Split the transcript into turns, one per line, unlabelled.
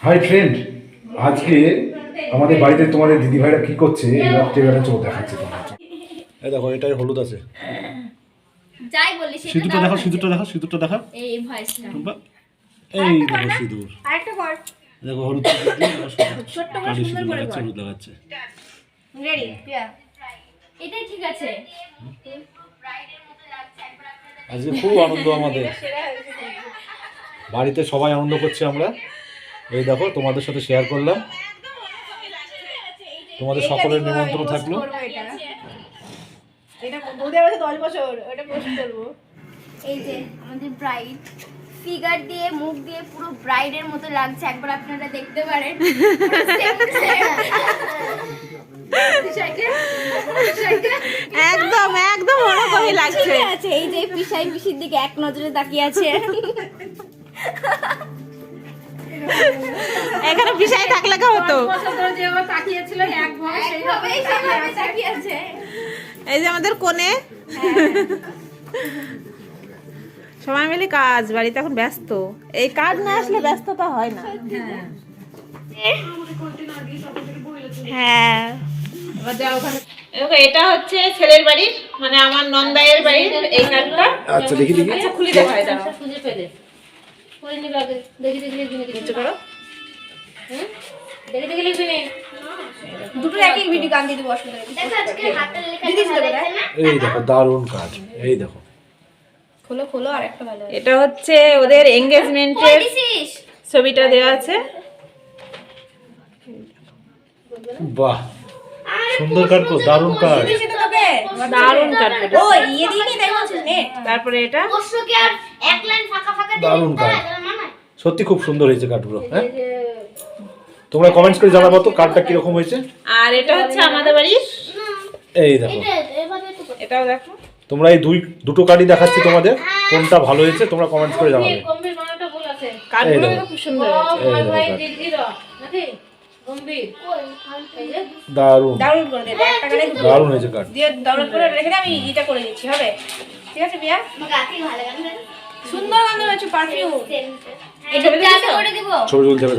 Hi friend, আজকে আমাদের বাড়িতে তোমাদের দিদি ভাইরা কি করছে এই রাত্রিবেলা চোখ দেখাচ্ছে তোমার। এই দেখো এটাই হলুদ আছে,
যাই বলি
সিঁদুরটা দেখো, সিঁদুরটা দেখো, সিঁদুরটা দেখো,
এই ভয়েসটা
এই দেখো সিঁদুর,
আরেকটা কর
দেখো হলুদ
ছোট্ট করে
কালি
সুন্দর
সিঁদুর
করে
লাগাচ্ছে,
কর
হলুদ লাগাচ্ছে।
রেডি প্রিয়া এটাই ঠিক আছে
আজকে খুব আনন্দ আমাদের বাড়িতে, সবাই আনন্দ করছে আমরা। এই দেখো তোমাদের সাথে শেয়ার করলাম, তোমাদের সকলের নিমন্ত্রণ থাকলো।
এটা বৌদি আছে 10 বছর ওটা পোস্ট করব। এই যে আমাদের ব্রাইড ফিগার দিয়ে মুখ দিয়ে পুরো ব্রাইডের মতো লাগছে, একবার আপনারা দেখতে পারেন।
একদম একদম ওরকমই লাগছে।
আছে এই যে পিসাই পিসির দিকে এক নজরে তাকিয়ে আছে।
এখানে বিষয় থাকলে কি হতো? এই যে আমাদের কোণে সবাই মিলে কাজ, বাড়িতে এখন ব্যস্ত। এই কাজ না আসলে ব্যস্ততা হয় না। হ্যাঁ, এটা হচ্ছে ছেলের বাড়ির, মানে আমার নন্দাইয়ের বাড়ির এই কাজটা।
আচ্ছা দেখি দেখি,
আচ্ছা খুলে দেখাই দাও।
খুঁজে পেলে করে নিবে আগে, দেখি দেখি লিখবি নাকি
নিচে করো।
দেখি দেখি লিখবি নে দুটো একই ভিডিও গান দিয়ে দিব অসুবিধা নেই। দেখো আজকে হাতের লেখা দিদি ছিল না।
এই দেখো দারুণ কাজ, এই দেখো
খোলো খোলো আর একটা ভালো
এটা হচ্ছে ওদের এনগেজমেন্টের
দিছিস
ছবিটা দেওয়া আছে।
বাহ, সুন্দর কাজ, দারুণ কাজ,
দারুণ কাজ।
ও ইয়ে দিয়ে নি দেখো নে
তারপরে এটা
প্রশ্ন কি আর এক লাইন ফাঁকা ফাঁকা দিয়ে
দারুণ কাজ,
মানায়
সত্যি খুব সুন্দর হয়েছে কার্ডগুলো। হ্যাঁ, তোমরা কমেন্টস করে জানাবো তো কার্ডটা কিরকম হয়েছে।
আর এটা হচ্ছে আমাদের বাড়ির,
এই দেখো,
এভাবে একটু
এটাও দেখো।
তোমরা এই দুটো কার্ডই দেখাচ্ছি তোমাদের, কোনটা ভালো হয়েছে তোমরা কমেন্টস করে জানাবে।
গম্ভীর বানাটা ভুল আছে
কাঠগুলো
এই দেখো।
খুব সুন্দর হয়েছে।
এই দেখো কার্ড।
দিদিরা নাকি গম্ভীর এই যে
দারুণ
ডাউনলোড করে দে একটা গানে
দারুণ হয়েছে কার্ড।
দিয়ে ডাউনলোড করে রেখে দে, আমি এটা করে দিচ্ছি হবে। ঠিক আছে বিয়া গাতি ভালো গান সুন্দর গান হয়েছে পারফিউম এটা করে দিব
ছবি তুলতে হবে।